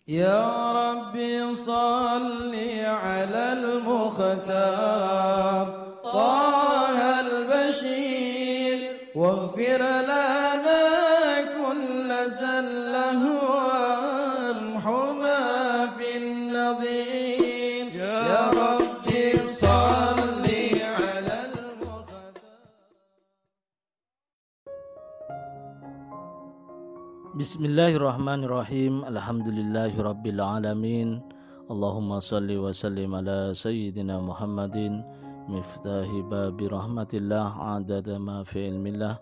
يا ربي صل على المختار طه البشير واغفر لنا كل زله وامحنا في النظير يا ربي صل على المختار. Bismillahirrahmanirrahim. Alhamdulillahirabbil alamin. Allahumma shalli wa sallim ala sayyidina Muhammadin miftahi babi rahmatillah adada ma fi ilmillah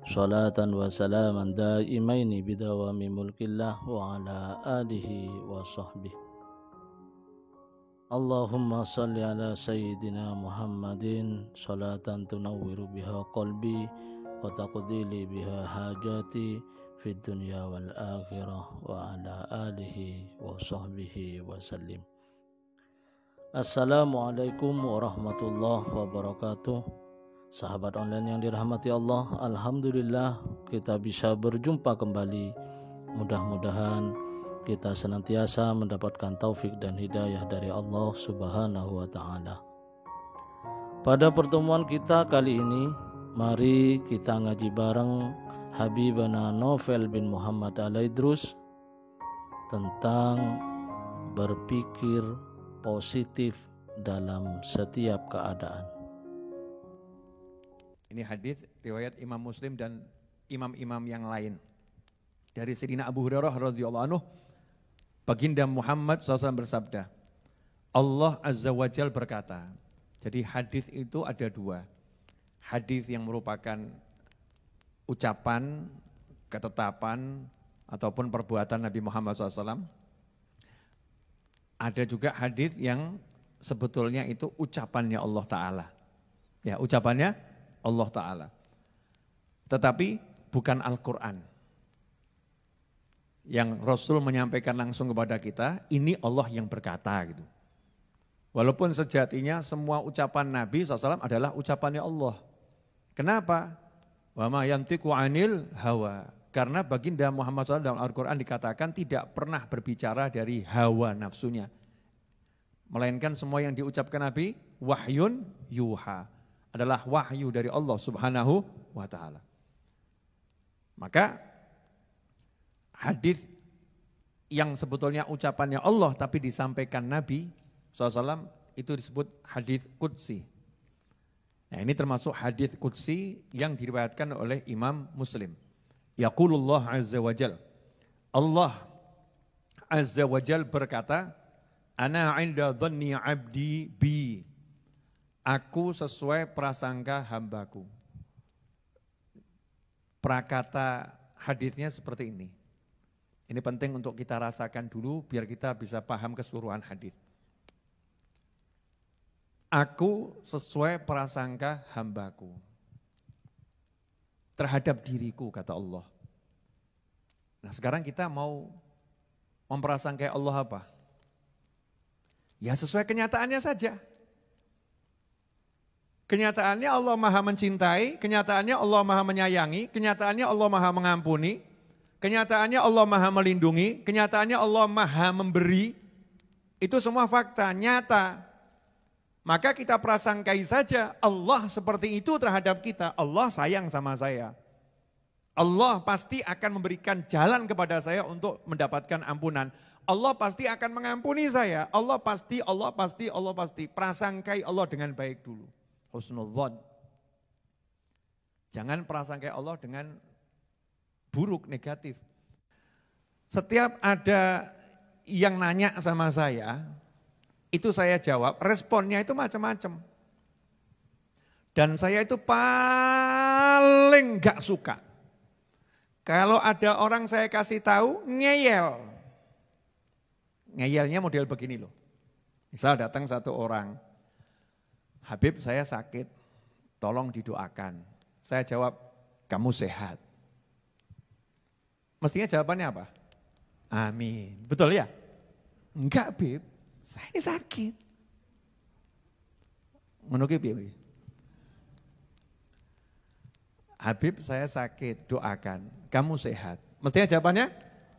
salatan wa salaman daimaini bidawami mulkillah wa ala alihi wa sahbihi. Allahumma shalli ala sayyidina Muhammadin salatan tunawwiru biha qalbi wa taqdili biha hajati fid dunya wal akhirah wa ala alihi wa sahbihi wa sallim. Assalamualaikum warahmatullahi wabarakatuh. Sahabat online yang dirahmati Allah, alhamdulillah kita bisa berjumpa kembali. Mudah-mudahan kita senantiasa mendapatkan taufik dan hidayah dari Allah Subhanahu wa taala. Pada pertemuan kita kali ini, mari kita ngaji bareng Habibana Novel bin Muhammad Al-Idrus tentang berpikir positif dalam setiap keadaan. Ini hadis riwayat Imam Muslim dan imam-imam yang lain. Dari Sayyidina Abu Hurairah radhiyallahu anhu, Baginda Muhammad SAW bersabda, Allah Azza wa Jalla berkata. Jadi hadis itu ada dua. Hadis yang merupakan ucapan, ketetapan, ataupun perbuatan Nabi Muhammad SAW. Ada juga hadis yang sebetulnya itu ucapannya Allah Ta'ala. Ya, ucapannya Allah Ta'ala. Tetapi bukan Al-Quran. Yang Rasul menyampaikan langsung kepada kita, ini Allah yang berkata gitu. Walaupun sejatinya semua ucapan Nabi SAW adalah ucapannya Allah. Kenapa? Wa ma yantiqu 'anil hawa. Karena baginda Muhammad SAW dalam Al-Quran dikatakan tidak pernah berbicara dari hawa nafsunya. Melainkan semua yang diucapkan Nabi, wahyun yuha. Adalah wahyu dari Allah Subhanahu wa ta'ala. Maka hadis yang sebetulnya ucapannya Allah tapi disampaikan Nabi SAW itu disebut hadis qudsi. Nah, ini termasuk hadis qudsi yang diriwayatkan oleh Imam Muslim. Yaqulullah Azza wa Jal. Allah Azza wa Jal berkata, Ana 'inda dhanni 'abdi bi. Aku sesuai prasangka hambaku. Prakata hadisnya seperti ini. Ini penting untuk kita rasakan dulu biar kita bisa paham keseluruhan hadis. Aku sesuai prasangka hambaku terhadap diriku, kata Allah. Nah, sekarang kita mau memprasangkai Allah apa? Ya sesuai kenyataannya saja. Kenyataannya Allah Maha mencintai, kenyataannya Allah Maha menyayangi, kenyataannya Allah Maha mengampuni, kenyataannya Allah Maha melindungi, kenyataannya Allah Maha memberi. Itu semua fakta, nyata. Maka kita prasangkai saja Allah seperti itu terhadap kita. Allah sayang sama saya. Allah pasti akan memberikan jalan kepada saya untuk mendapatkan ampunan. Allah pasti akan mengampuni saya. Allah pasti. Prasangkai Allah dengan baik dulu. Husnudzon. Jangan prasangkai Allah dengan buruk, negatif. Setiap ada yang nanya sama saya, itu saya jawab, responnya itu macam-macam. Dan saya itu paling gak suka. Kalau ada orang saya kasih tahu, ngeyel. Ngeyelnya model begini loh. Misal datang satu orang, Habib saya sakit, tolong didoakan. Saya jawab, kamu sehat. Mestinya jawabannya apa? Amin. Betul ya? Enggak, Bib. Saya ini sakit. Menukip ya. Habib saya sakit, doakan. Kamu sehat. Mestinya jawabannya,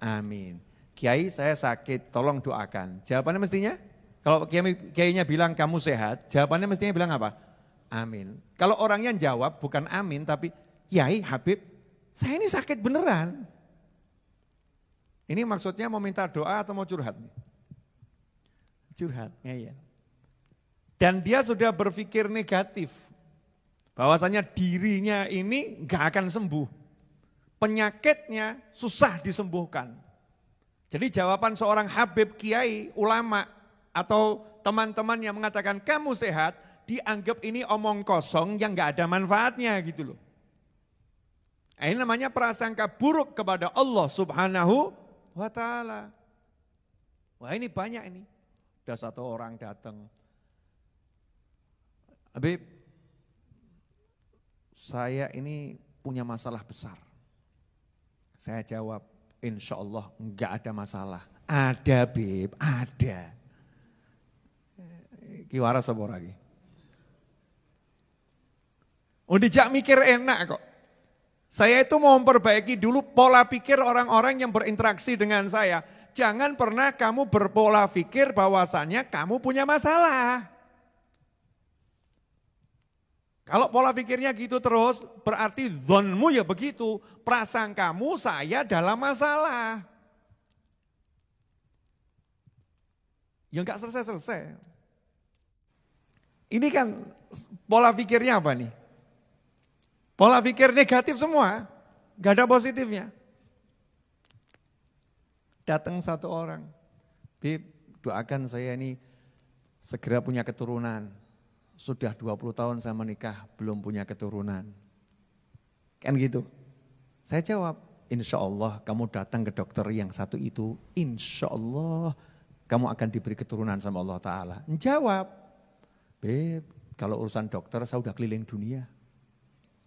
amin. Kiai saya sakit, tolong doakan. Jawabannya mestinya, kalau kiainya bilang kamu sehat, jawabannya mestinya bilang apa? Amin. Kalau orangnya jawab bukan amin, tapi Kiai, Habib, saya ini sakit beneran. Ini maksudnya mau minta doa atau mau curhat? Curhat, ya. Dan dia sudah berpikir negatif. Bahwasanya dirinya ini gak akan sembuh. Penyakitnya susah disembuhkan. Jadi jawaban seorang Habib, Kiai, ulama, atau teman-teman yang mengatakan kamu sehat, dianggap ini omong kosong yang gak ada manfaatnya gitu loh. Ini namanya prasangka buruk kepada Allah Subhanahu wa ta'ala. Wah ini banyak ini. Ada satu orang datang. Habib, saya ini punya masalah besar. Saya jawab, insya Allah enggak ada masalah. Ada Bib, ada. Kiwara sebor lagi. Dijak mikir enak kok. Saya itu mau memperbaiki dulu pola pikir orang-orang yang berinteraksi dengan saya. Jangan pernah kamu berpola pikir bahwasannya kamu punya masalah. Kalau pola pikirnya gitu terus, berarti zonmu ya begitu. Prasangkamu saya dalam masalah. Ya enggak selesai-selesai. Ini kan pola pikirnya apa nih? Pola pikir negatif semua, gak ada positifnya. Datang satu orang, Bib, doakan saya ini segera punya keturunan. Sudah 20 tahun saya menikah, belum punya keturunan. Kan gitu. Saya jawab, insya Allah kamu datang ke dokter yang satu itu, insya Allah kamu akan diberi keturunan sama Allah Ta'ala. Jawab, Bib, kalau urusan dokter saya udah keliling dunia.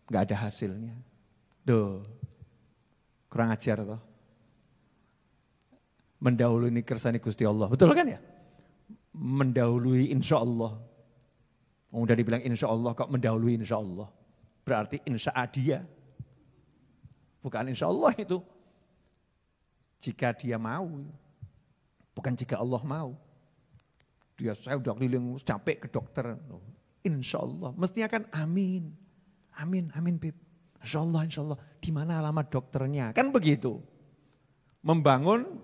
Gak ada hasilnya. Duh, kurang ajar toh. Mendahului kersane Gusti Allah, betul kan ya? Mendahului insya Allah. Udah dibilang insya Allah kok mendahului insya Allah. Berarti insya dia. Bukan insya Allah itu. Jika dia mau. Bukan jika Allah mau. Saya udah keliling capek ke dokter. Insya Allah. Mestinya kan amin. Amin, amin Bib. Insya Allah. Di mana alamat dokternya? Kan begitu. Membangun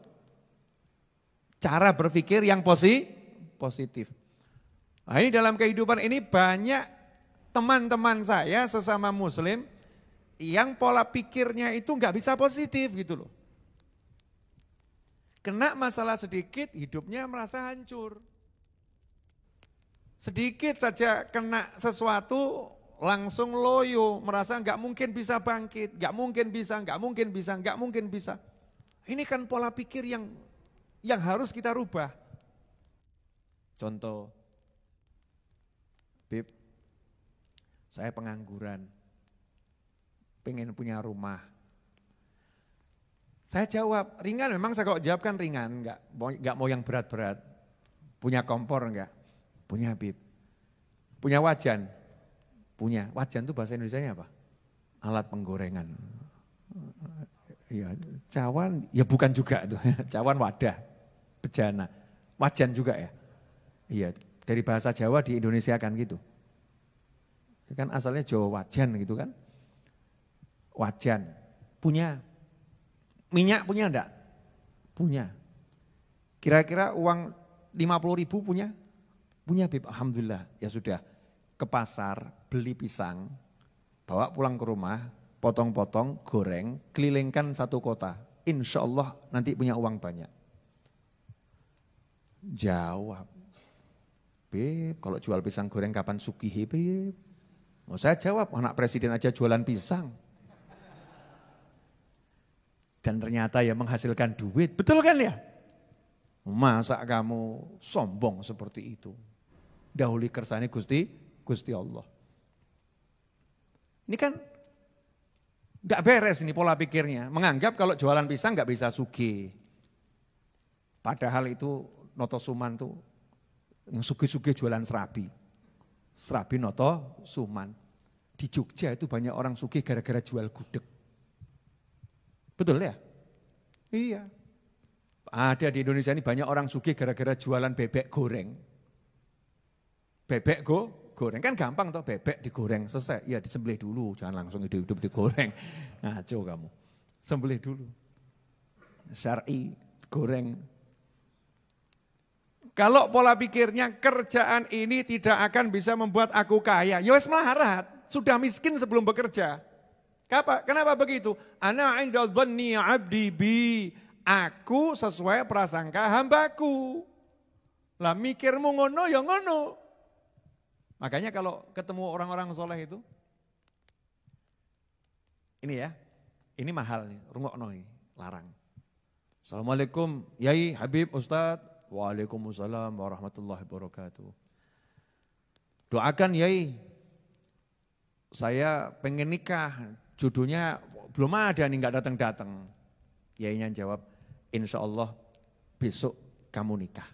cara berpikir yang positif. Nah ini dalam kehidupan ini banyak teman-teman saya sesama muslim yang pola pikirnya itu nggak bisa positif gitu loh. Kena masalah sedikit hidupnya merasa hancur. Sedikit saja kena sesuatu langsung loyo, merasa nggak mungkin bisa bangkit, nggak mungkin bisa. Ini kan pola pikir yang harus kita rubah. Contoh, Bib, saya pengangguran, pengen punya rumah. Saya jawab, ringan memang saya kalau jawab kan ringan, nggak mau yang berat-berat. Punya kompor enggak? Punya Bib. Punya wajan? Punya. Wajan itu bahasa Indonesianya apa? Alat penggorengan. Ya, cawan, ya bukan juga itu. Cawan wadah, bejana. Wajan juga ya? Iya, dari bahasa Jawa di Indonesia kan gitu. Kan asalnya Jawa wajan gitu kan. Wajan. Punya. Minyak punya enggak? Punya. Kira-kira uang 50.000 punya? Punya Bib, alhamdulillah. Ya sudah, ke pasar, beli pisang, bawa pulang ke rumah, potong-potong, goreng, kelilingkan satu kota. Insya Allah nanti punya uang banyak. Jawab, Bib, kalau jual pisang goreng kapan sugih Bib? Oh, saya jawab, anak presiden aja jualan pisang. Dan ternyata ya menghasilkan duit, betul kan ya? Masa kamu sombong seperti itu? Dahului kersane Gusti Allah. Ini kan gak beres ini pola pikirnya. Menganggap kalau jualan pisang gak bisa sugih. Padahal itu Noto Suman tuh yang sugih-sugih jualan serabi. Serabi Noto Suman. Di Jogja itu banyak orang sugih gara-gara jual gudeg. Betul ya? Iya. Ada di Indonesia ini banyak orang sugih gara-gara jualan bebek goreng. Bebek goreng, kan gampang toh, bebek digoreng, selesai. Ya disembelih dulu, jangan langsung hidup-hidup digoreng. Ngaco kamu, sembelih dulu. Syar'i, goreng. Kalau pola pikirnya kerjaan ini tidak akan bisa membuat aku kaya, ya wes melarat, sudah miskin sebelum bekerja. Kenapa begitu? Ana 'inda dhanni 'abdi bi, aku sesuai prasangka hambaku. Lah mikirmu ngono ya ngono. Makanya kalau ketemu orang-orang soleh itu, ini ya, ini mahal nih, rungokno nih, larang. Assalamualaikum, Yai, Habib, Ustadz. Waalaikumsalam warahmatullahi wabarakatuh. Doakan Yai, saya pengen nikah, jodohnya belum ada nih, nggak datang-datang. Yainya jawab, insya Allah besok kamu nikah.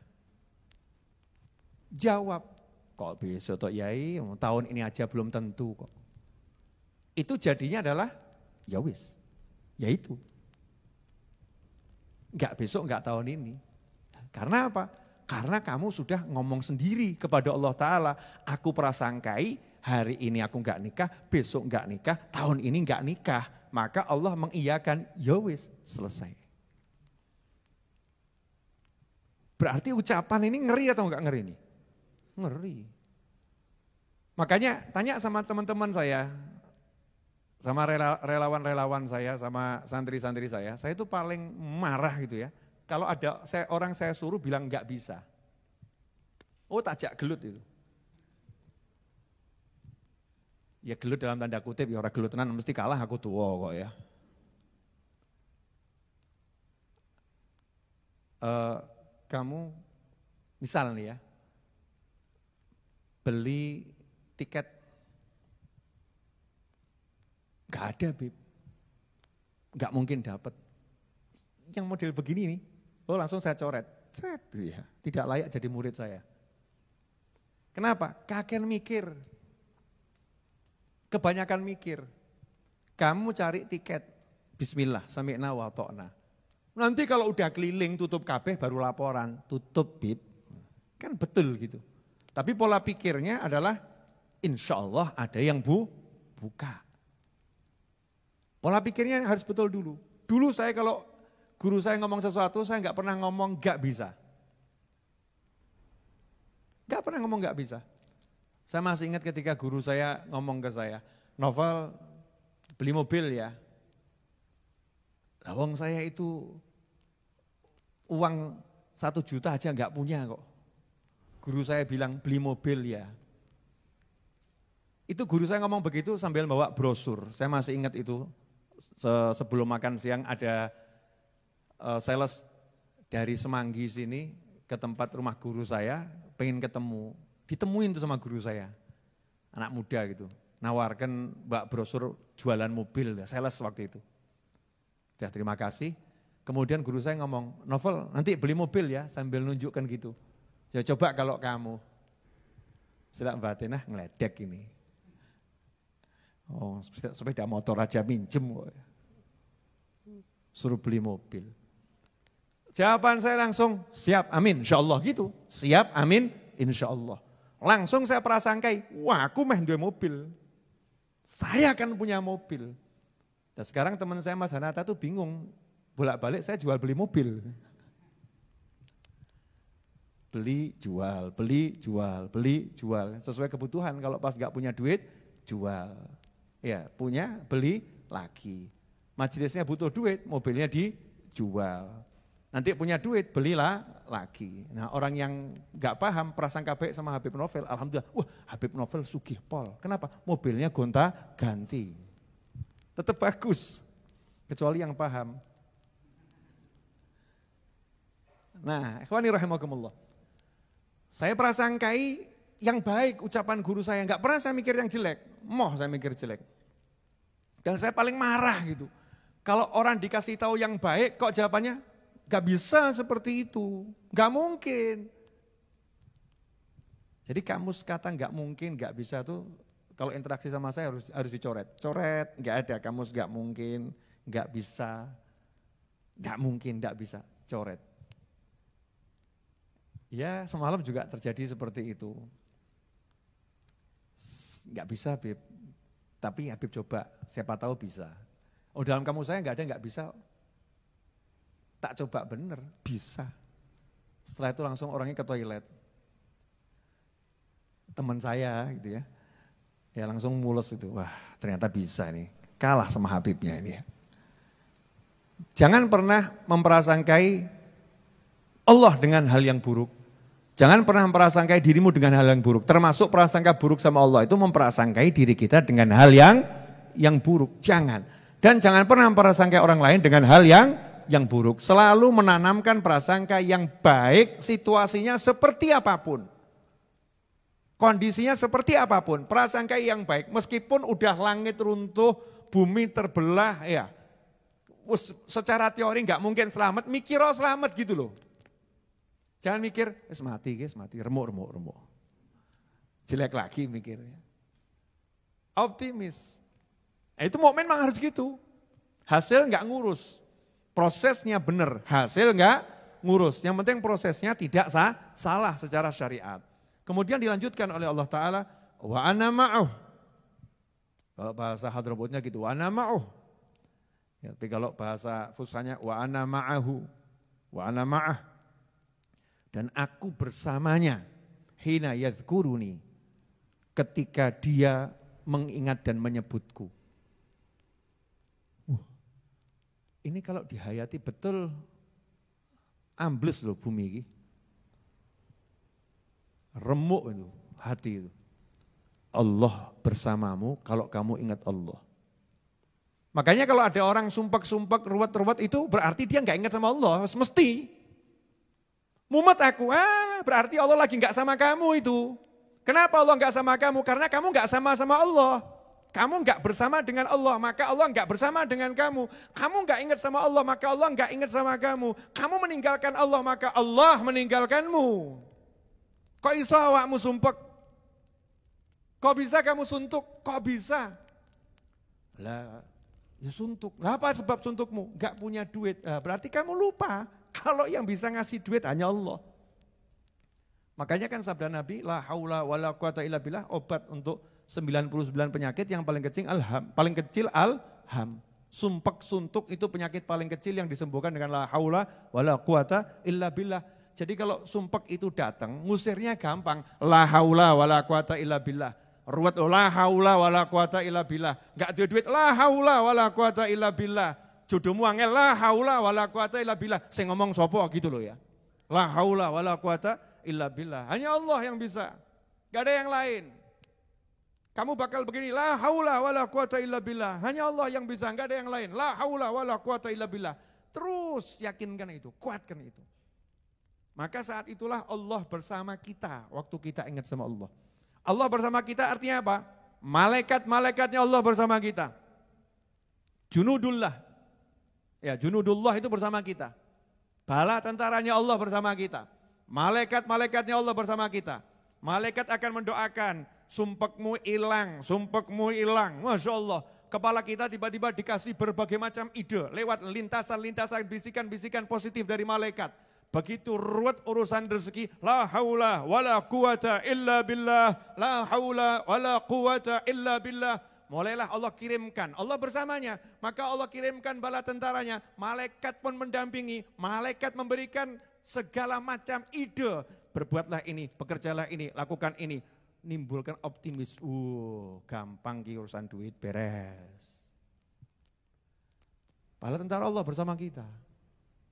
Jawab, kok besok toh Yai, tahun ini aja belum tentu kok. Itu jadinya adalah, ya wis, ya itu. Enggak besok, enggak tahun ini. Karena apa? Karena kamu sudah ngomong sendiri kepada Allah Ta'ala, aku prasangkai hari ini aku enggak nikah, besok enggak nikah, tahun ini enggak nikah. Maka Allah mengiyakan, ya wis, selesai. Berarti ucapan ini ngeri atau enggak ngeri nih? Ngeri. Makanya tanya sama teman-teman saya, sama relawan-relawan saya, sama santri-santri saya itu paling marah gitu ya. Kalau ada orang saya suruh bilang enggak bisa. Oh tajak gelut itu. Ya gelut dalam tanda kutip, ya orang gelut tenan mesti kalah aku tua kok ya. Kamu misal nih ya, beli tiket, gak ada Bib, gak mungkin dapat. Yang model begini nih, oh langsung saya coret, ya, tidak layak jadi murid saya. Kenapa? Kakek mikir, kebanyakan mikir. Kamu cari tiket, bismillah, sami'na wa ta'na. Nanti kalau udah keliling tutup kabeh baru laporan, tutup Bib, kan betul gitu. Tapi pola pikirnya adalah insya Allah ada yang buka. Pola pikirnya harus betul dulu. Dulu saya kalau guru saya ngomong sesuatu, saya nggak pernah ngomong nggak bisa. Nggak pernah ngomong nggak bisa. Saya masih ingat ketika guru saya ngomong ke saya, Novel beli mobil ya. Lawang saya itu uang 1 juta aja nggak punya kok. Guru saya bilang beli mobil ya. Itu guru saya ngomong begitu sambil bawa brosur. Saya masih ingat itu sebelum makan siang ada sales dari Semanggi sini ke tempat rumah guru saya, pengen ketemu. Ditemuin tuh sama guru saya, anak muda gitu. Nawarkan mbak brosur jualan mobil, sales waktu itu. Udah terima kasih. Kemudian guru saya ngomong, Novel nanti beli mobil ya sambil nunjukkan gitu. Ya coba kalau kamu, silak batinah ngeledek ini. Oh sepeda motor aja minjem. Suruh beli mobil. Jawaban saya langsung, siap amin insya Allah gitu. Siap amin insya Allah. Langsung saya prasangkai, wah aku meh duwe mobil. Saya akan punya mobil. Dan sekarang teman saya Mas Hanata tuh bingung, bolak-balik saya jual beli mobil. Beli, jual, beli, jual, beli, jual. Sesuai kebutuhan, kalau pas gak punya duit, jual. Ya punya, beli lagi. Majelisnya butuh duit, mobilnya dijual. Nanti punya duit, belilah lagi. Nah orang yang gak paham, prasangka baik sama Habib Novel, alhamdulillah, wah Habib Novel sugih pol. Kenapa? Mobilnya gonta ganti. Tetap bagus, kecuali yang paham. Nah, ikhwani rahimakumullah. Saya prasangkai yang baik ucapan guru saya, gak pernah saya mikir yang jelek. Moh saya mikir jelek. Dan saya paling marah gitu. Kalau orang dikasih tahu yang baik, kok jawabannya gak bisa seperti itu, gak mungkin. Jadi kamus kata gak mungkin, gak bisa tuh kalau interaksi sama saya harus dicoret. Coret, gak ada kamus gak mungkin, gak bisa, gak mungkin, gak bisa, coret. Ya semalam juga terjadi seperti itu. Nggak bisa Habib, tapi Habib coba, siapa tahu bisa. Oh dalam kamu saya nggak ada nggak bisa. Tak coba bener, bisa. Setelah itu langsung orangnya ke toilet. Teman saya gitu ya langsung mulus itu, wah ternyata bisa nih, kalah sama Habibnya ini ya. Jangan pernah memprasangkai Allah dengan hal yang buruk. Jangan pernah memprasangkai dirimu dengan hal yang buruk. Termasuk prasangka buruk sama Allah itu memprasangkai diri kita dengan hal yang buruk. Jangan. Dan jangan pernah memprasangkai orang lain dengan hal yang buruk. Selalu menanamkan prasangka yang baik, situasinya seperti apapun. Kondisinya seperti apapun, prasangka yang baik. Meskipun udah langit runtuh, bumi terbelah, ya. Secara teori nggak mungkin selamat, mikir selamat gitu loh. Jangan mikir, mati, remuk. Jelek lagi mikirnya. Optimis. Nah, itu mukmin memang harus gitu. Hasil nggak ngurus. Prosesnya benar, hasil nggak ngurus. Yang penting prosesnya tidak salah secara syariat. Kemudian dilanjutkan oleh Allah Ta'ala, wa ana ma'uh. Kalau bahasa Hadramutnya gitu, wa ana ma'uh. Ya, tapi kalau bahasa Fusahnya, wa ana ma'ahu, wa ana ma'ah. Dan aku bersamanya, hina yadhkuruni, ketika dia mengingat dan menyebutku. Ini kalau dihayati betul, ambles loh bumi ini. Remuk itu, hati itu. Allah bersamamu kalau kamu ingat Allah. Makanya kalau ada orang sumpek-sumpek, ruwet-ruwet itu berarti dia nggak ingat sama Allah, mesti. Mumet aku, berarti Allah lagi nggak sama kamu itu. Kenapa Allah nggak sama kamu? Karena kamu nggak sama Allah. Kamu nggak bersama dengan Allah, maka Allah nggak bersama dengan kamu. Kamu nggak ingat sama Allah, maka Allah nggak ingat sama kamu. Kamu meninggalkan Allah, maka Allah meninggalkanmu. Kok iso awakmu sumpek? Kok bisa kamu suntuk? Kok bisa? Lah, ya suntuk. Lah apa sebab suntukmu? Nggak punya duit. Berarti kamu lupa. Kalau yang bisa ngasih duit hanya Allah. Makanya kan sabda Nabi, la haula wala quwata illa billah, obat untuk 99 penyakit yang paling kecil alham. Sumpek suntuk itu penyakit paling kecil yang disembuhkan dengan la haula wala quwata illa billah. Jadi kalau sumpek itu datang, ngusirnya gampang. La haula wala quwata illa billah. Ruwet la haula wala quwata illa billah. Enggak ada duit la haula wala quwata illa billah. Jodohmu angel la haula wala quwata illa billah. Saya ngomong sopo gitu loh ya. La haula wala quwata illa billah. Hanya Allah yang bisa. Enggak ada yang lain. Kamu bakal begini, la haula wala quwata illa billah. Hanya Allah yang bisa, enggak ada yang lain. La haula wala quwata illa billah. Terus yakinkan itu, kuatkan itu. Maka saat itulah Allah bersama kita waktu kita ingat sama Allah. Allah bersama kita artinya apa? Malaikat-malaikatnya Allah bersama kita. Junudullah. Ya, junudullah itu bersama kita. Bala tentaranya Allah bersama kita. Malaikat-malaikatnya Allah bersama kita. Malaikat akan mendoakan, sumpekmu hilang, sumpekmu hilang. Masya Allah, kepala kita tiba-tiba dikasih berbagai macam ide lewat lintasan-lintasan bisikan-bisikan positif dari malaikat. Begitu ruwet urusan rezeki, la haula wala quwata illa billah, la haula wala quwata illa billah. Mulailah Allah kirimkan, Allah bersamanya, maka Allah kirimkan bala tentaranya, malaikat pun mendampingi, malaikat memberikan segala macam ide. Berbuatlah ini, bekerjalah ini, lakukan ini. Nimbulkan optimis, gampang ki urusan duit beres. Bala tentara Allah bersama kita.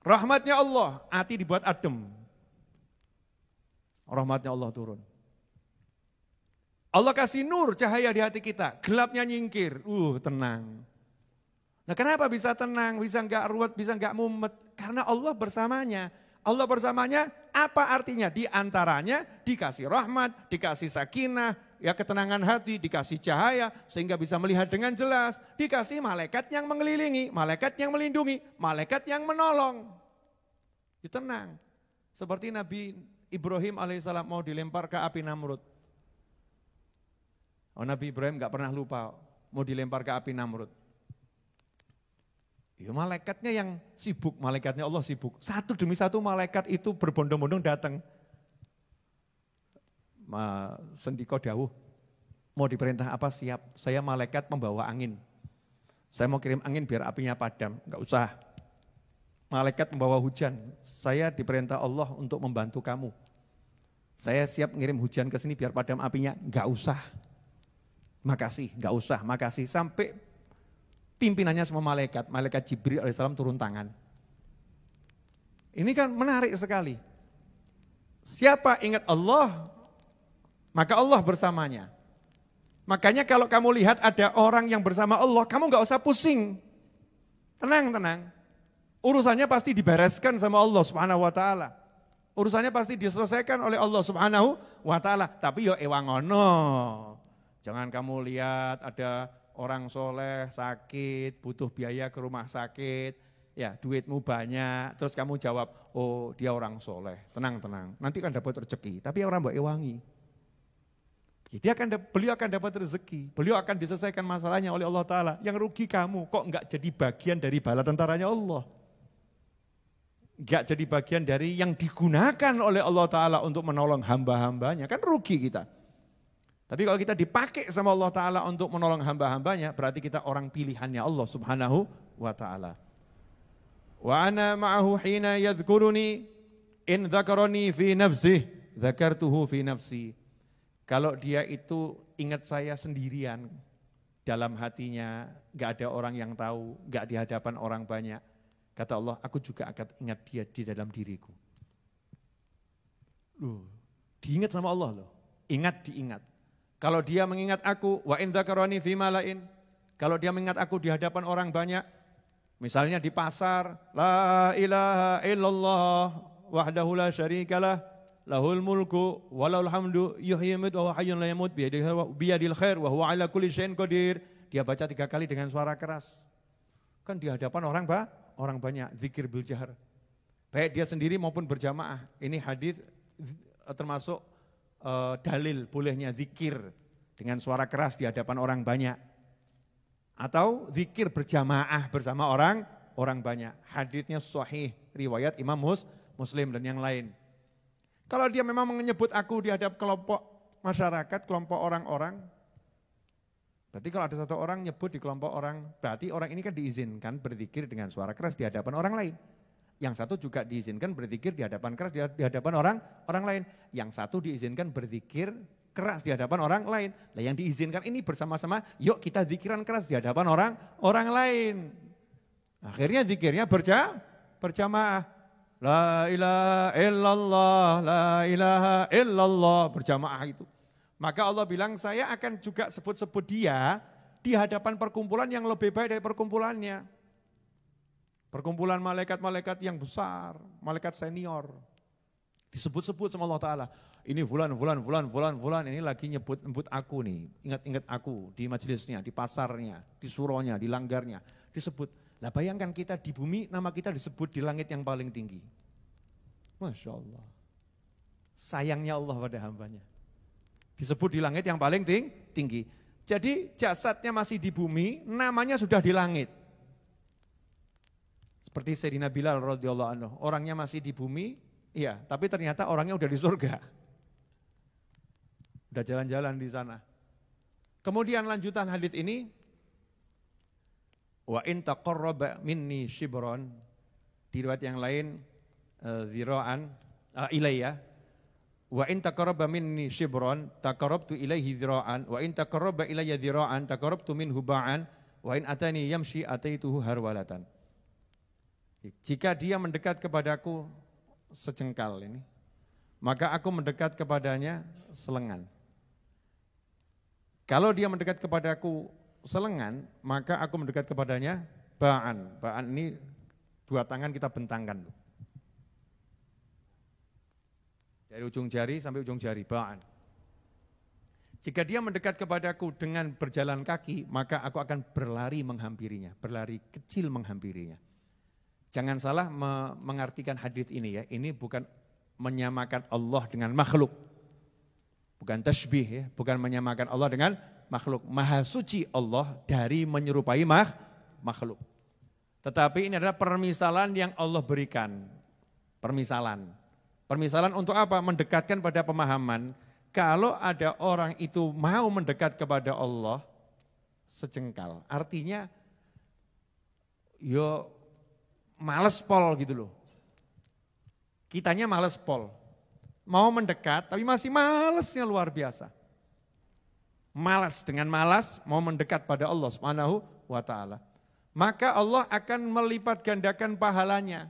Rahmatnya Allah, hati dibuat adem. Rahmatnya Allah turun. Allah kasih nur cahaya di hati kita, gelapnya nyingkir, tenang. Nah kenapa bisa tenang, bisa enggak ruwet, bisa enggak mumet? Karena Allah bersamanya. Allah bersamanya apa artinya? Di antaranya dikasih rahmat, dikasih sakinah, ya ketenangan hati, dikasih cahaya sehingga bisa melihat dengan jelas. Dikasih malaikat yang mengelilingi, malaikat yang melindungi, malaikat yang menolong. Tenang. Seperti Nabi Ibrahim alaihissalam mau dilempar ke api Namrud. Nabi Ibrahim gak pernah lupa mau dilempar ke api Namrud. Ya malaikatnya yang sibuk, malaikatnya Allah sibuk. Satu demi satu malaikat itu berbondong-bondong datang. sendika dawuh, mau diperintah apa siap, saya malaikat membawa angin. Saya mau kirim angin biar apinya padam, enggak usah. Malaikat membawa hujan, saya diperintah Allah untuk membantu kamu. Saya siap ngirim hujan ke sini biar padam apinya, enggak usah. Makasih, enggak usah, makasih. Sampai pimpinannya semua malaikat, malaikat Jibril alaihissalam turun tangan. Ini kan menarik sekali. Siapa ingat Allah, maka Allah bersamanya. Makanya kalau kamu lihat ada orang yang bersama Allah, kamu enggak usah pusing. Tenang. Urusannya pasti dibereskan sama Allah Subhanahu wa taala. Urusannya pasti diselesaikan oleh Allah Subhanahu wa taala. Tapi yo ewangono. Jangan kamu lihat ada orang soleh sakit, butuh biaya ke rumah sakit, ya duitmu banyak, terus kamu jawab, oh dia orang soleh, tenang. Nanti kan dapat rezeki, tapi orang mbak ewangi. Beliau akan dapat rezeki, beliau akan diselesaikan masalahnya oleh Allah Ta'ala. Yang rugi kamu, kok enggak jadi bagian dari bala tentaranya Allah. Enggak jadi bagian dari yang digunakan oleh Allah Ta'ala untuk menolong hamba-hambanya, kan rugi kita. Tapi kalau kita dipakai sama Allah Ta'ala untuk menolong hamba-hambanya, berarti kita orang pilihannya Allah Subhanahu wa Ta'ala. Wa ana ma'ahu hina yadhkuruni in dzakarani fi nafsih dzakartuhu fi nafsi. Kalau dia itu ingat saya sendirian dalam hatinya, enggak ada orang yang tahu, enggak di hadapan orang banyak. Kata Allah, aku juga akan ingat dia di dalam diriku. Loh, diingat sama Allah loh. Diingat. Kalau dia mengingat aku, wa in dzakarani fi malain. Kalau dia mengingat aku di hadapan orang banyak, misalnya di pasar, la ilaha illallah wahdahu la syarikalah, lahul mulku walahul hamdu yuhyi wa yumiitu wa huwa hayyun la yamut biyadil khair wa huwa ala kulli syai'in qadir. Dia baca 3 kali dengan suara keras. Kan di hadapan orang banyak, zikir bil jahar. Baik dia sendiri maupun berjamaah. Ini hadis termasuk dalil bolehnya zikir dengan suara keras di hadapan orang banyak. Atau zikir berjamaah bersama orang banyak. Hadisnya sahih, riwayat Imam Muslim dan yang lain. Kalau dia memang menyebut aku di hadap kelompok masyarakat, kelompok orang-orang, berarti kalau ada satu orang nyebut di kelompok orang, berarti orang ini kan diizinkan berzikir dengan suara keras di hadapan orang lain. Yang satu juga diizinkan berzikir di hadapan keras di hadapan orang lain. Yang satu diizinkan berzikir keras di hadapan orang lain. Nah yang diizinkan ini bersama-sama, yuk kita zikiran keras di hadapan orang lain. Akhirnya zikirnya berjamaah. La ilaha illallah, la ilaha illallah, berjamaah itu. Maka Allah bilang saya akan juga sebut-sebut dia di hadapan perkumpulan yang lebih baik dari perkumpulannya. Perkumpulan malaikat-malaikat yang besar, malaikat senior. Disebut-sebut sama Allah Ta'ala. Ini fulan, ini lagi nyebut aku nih. Ingat-ingat aku di majelisnya, di pasarnya, di suronya, di langgarnya. Disebut. Lah bayangkan kita di bumi, nama kita disebut di langit yang paling tinggi. Masya Allah. Sayangnya Allah pada hambanya. Disebut di langit yang paling tinggi. Jadi jasadnya masih di bumi, namanya sudah di langit. Seperti Sayyidina Bilal radhiyallahu anhu, orangnya masih di bumi, iya, tapi ternyata orangnya udah di surga. Udah jalan-jalan di sana. Kemudian lanjutan hadits ini, wa in taqarraba minni shibron, di riwayat yang lain zira'an ilayya, wa in taqarraba minni shibron taqarrabtu ilaihi zira'an, wa in taqarraba ilayya zira'an taqarrabtu minhu ba'an, wa in atani yamshi ataituhu harwalatan. Jika dia mendekat kepadaku sejengkal ini, maka aku mendekat kepadanya selengan. Kalau dia mendekat kepadaku selengan, maka aku mendekat kepadanya ba'an. Ba'an ini 2 tangan kita bentangkan. Dari ujung jari sampai ujung jari, ba'an. Jika dia mendekat kepadaku dengan berjalan kaki, maka aku akan berlari menghampirinya, berlari kecil menghampirinya. Jangan salah mengartikan hadis ini ya, ini bukan menyamakan Allah dengan makhluk. Bukan tasbih ya, bukan menyamakan Allah dengan makhluk. Maha suci Allah dari menyerupai makhluk. Tetapi ini adalah permisalan yang Allah berikan. Permisalan. Permisalan untuk apa? Mendekatkan pada pemahaman. kalau ada orang itu mau mendekat kepada Allah sejengkal, artinya yo males pol gitu loh. Kitanya males pol. Mau mendekat tapi masih malesnya luar biasa. Malas, dengan malas mau mendekat pada Allah Subhanahu wa taala. Maka Allah akan melipat gandakan pahalanya.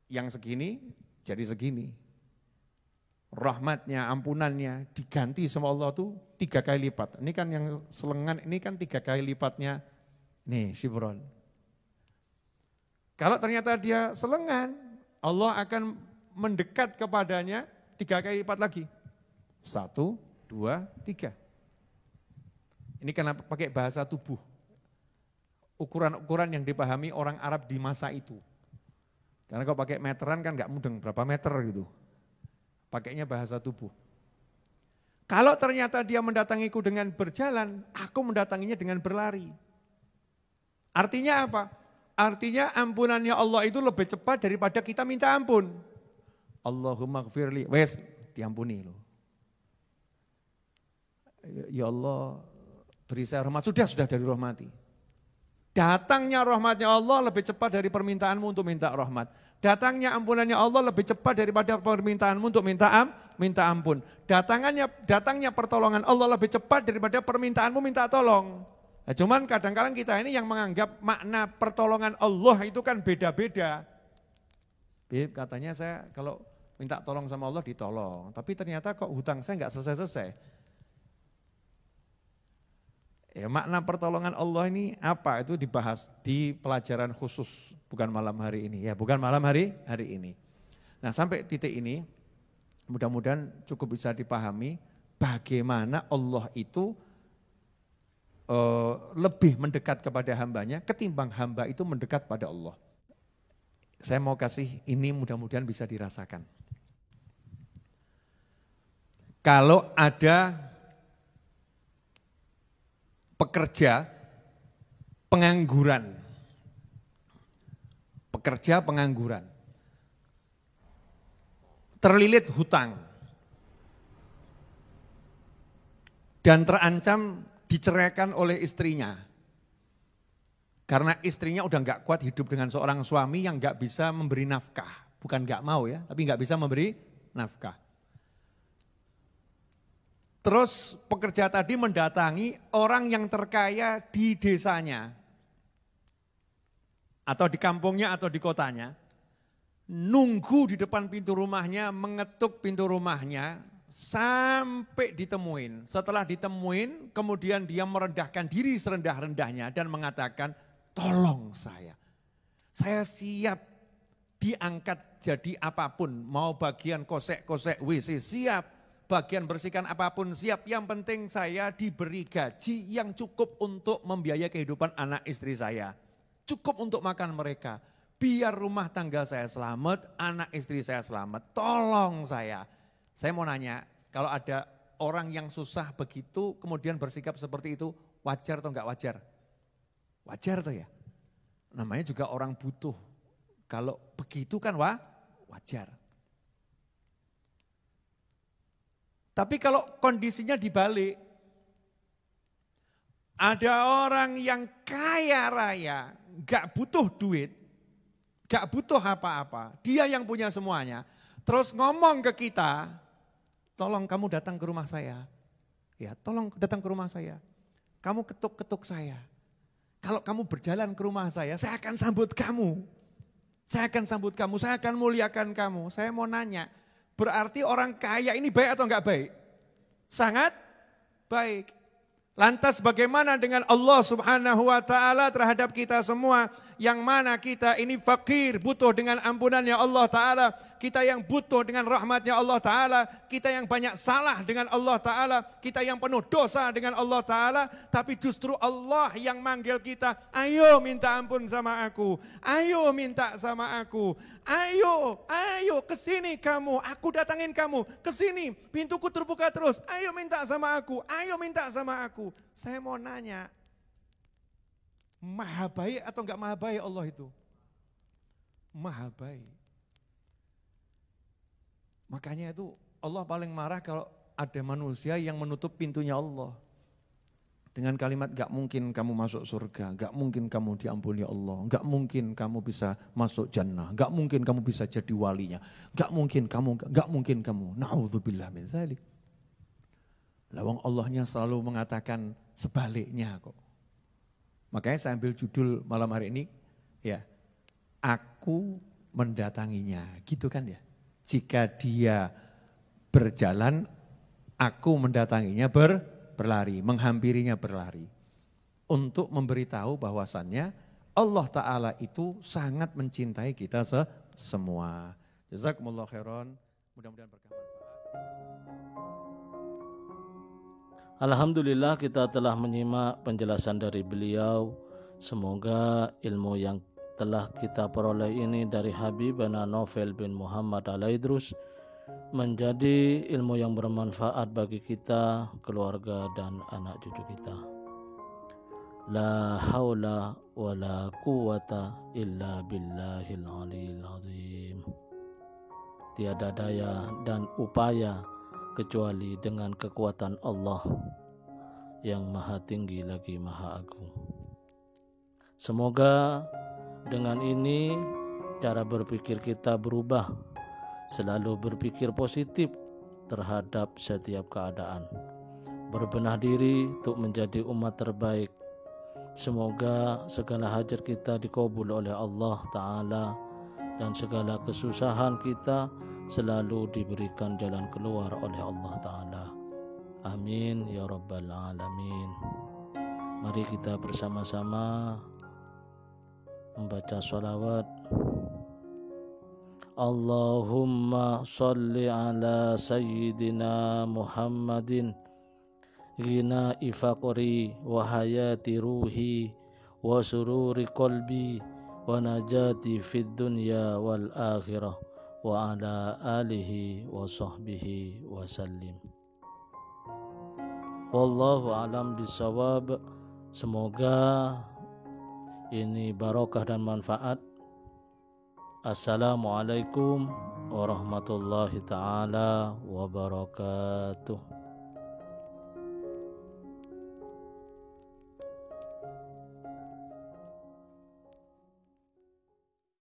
Yang segini jadi segini. Rahmatnya, ampunannya diganti sama Allah tuh 3 kali lipat. Ini kan yang selengan, ini kan 3 kali lipatnya nih Shibron. Kalau ternyata dia selengan, Allah akan mendekat kepadanya 3 kali lipat lagi. 1, 2, 3. Ini karena pakai bahasa tubuh. Ukuran-ukuran yang dipahami orang Arab di masa itu. Karena kalau pakai meteran kan nggak mudeng, berapa meter gitu. Pakainya bahasa tubuh. Kalau ternyata dia mendatangiku dengan berjalan, aku mendatanginya dengan berlari. Artinya apa? Artinya ampunannya Allah itu lebih cepat daripada kita minta ampun. Allahumma gfirli, wes diampuni loh. Ya Allah, beri saya rahmat, sudah dari rahmati. Datangnya rahmatnya Allah lebih cepat dari permintaanmu untuk minta rahmat. Datangnya ampunannya Allah lebih cepat daripada permintaanmu untuk minta ampun. Datangnya pertolongan Allah lebih cepat daripada permintaanmu minta tolong. Nah, cuman kadang-kadang kita ini yang menganggap makna pertolongan Allah itu kan beda-beda. Katanya saya kalau minta tolong sama Allah ditolong, tapi ternyata kok hutang saya nggak selesai-selesai. Ya, makna pertolongan Allah ini apa? Itu dibahas di pelajaran khusus, bukan malam hari ini. Ya, bukan malam hari ini. Nah, sampai titik ini mudah-mudahan cukup bisa dipahami bagaimana Allah itu lebih mendekat kepada hambanya ketimbang hamba itu mendekat pada Allah. Saya mau kasih ini mudah-mudahan bisa dirasakan. Kalau ada pekerja pengangguran, terlilit hutang, dan terancam diceraikan oleh istrinya. Karena istrinya udah gak kuat hidup dengan seorang suami yang gak bisa memberi nafkah. Bukan gak mau ya, tapi gak bisa memberi nafkah. Terus pekerja tadi mendatangi orang yang terkaya di desanya. Atau di kampungnya atau di kotanya. Nunggu di depan pintu rumahnya, mengetuk pintu rumahnya sampai ditemuin. Setelah ditemuin kemudian dia merendahkan diri serendah-rendahnya dan mengatakan, tolong saya siap diangkat jadi apapun. Mau bagian kosek-kosek WC siap. Bagian bersihkan apapun siap, yang penting saya diberi gaji yang cukup untuk membiayai kehidupan anak istri saya. Cukup untuk makan mereka, biar rumah tangga saya selamat, anak istri saya selamat, tolong saya. Saya mau nanya, kalau ada orang yang susah begitu kemudian bersikap seperti itu, wajar atau enggak wajar? Wajar tuh ya, namanya juga orang butuh. Kalau begitu kan wajar. Tapi kalau kondisinya dibalik, ada orang yang kaya raya, gak butuh duit, gak butuh apa-apa, dia yang punya semuanya, terus ngomong ke kita, tolong kamu datang ke rumah saya, ya tolong datang ke rumah saya, kamu ketuk-ketuk saya, kalau kamu berjalan ke rumah saya akan sambut kamu, saya akan muliakan kamu. Saya mau nanya, berarti orang kaya ini baik atau enggak baik? Sangat baik. Lantas bagaimana dengan Allah Subhanahu wa taala terhadap kita semua yang mana kita ini fakir, butuh dengan ampunannya Allah taala, kita yang butuh dengan rahmatnya Allah taala, kita yang banyak salah dengan Allah taala, kita yang penuh dosa dengan Allah taala, tapi justru Allah yang manggil kita, ayo minta ampun sama aku, ayo minta sama aku, ayo kesini kamu, aku datangin kamu, kesini pintuku terbuka terus, ayo minta sama aku, ayo minta sama aku. Saya mau nanya, maha baik atau enggak maha baik Allah itu? Maha baik. Makanya itu Allah paling marah kalau ada manusia yang menutup pintunya Allah. Dengan kalimat gak mungkin kamu masuk surga, gak mungkin kamu diampuni Allah, gak mungkin kamu bisa masuk jannah, gak mungkin kamu bisa jadi walinya, gak mungkin kamu. Na'udzubillah min dzalik. Lawang Allahnya selalu mengatakan sebaliknya kok. Makanya saya ambil judul malam hari ini, ya, aku mendatanginya, gitu kan ya. Jika dia berjalan, aku mendatanginya berlari, menghampirinya berlari. Untuk memberitahu bahwasannya Allah Ta'ala itu sangat mencintai kita semua. Jazakumullah khairan, mudah-mudahan berkah manfaat. Alhamdulillah kita telah menyimak penjelasan dari beliau. Semoga ilmu yang telah kita peroleh ini dari Habibana Novel bin Muhammad Al-Idrus menjadi ilmu yang bermanfaat bagi kita, keluarga dan anak cucu kita. La haula wa la quwata illa billahil aliyil azim. Tiada daya dan upaya kecuali dengan kekuatan Allah yang maha tinggi lagi maha agung. Semoga dengan ini cara berpikir kita berubah, selalu berpikir positif terhadap setiap keadaan, berbenah diri untuk menjadi umat terbaik. Semoga segala hajat kita dikabul oleh Allah Ta'ala dan segala kesusahan kita selalu diberikan jalan keluar oleh Allah Ta'ala. Amin ya Rabbal Alamin. Mari kita bersama-sama membaca sholawat. Allahumma salli ala sayyidina Muhammadin ghina'i faqri wa hayati ruhi wa sururi qalbi wa najati fid dunya wal akhirah wa ala alihi wa sahbihi wa sallim. Wallahu alam bisawab. Semoga ini barokah dan manfaat. Assalamualaikum warahmatullahi taala wabarakatuh.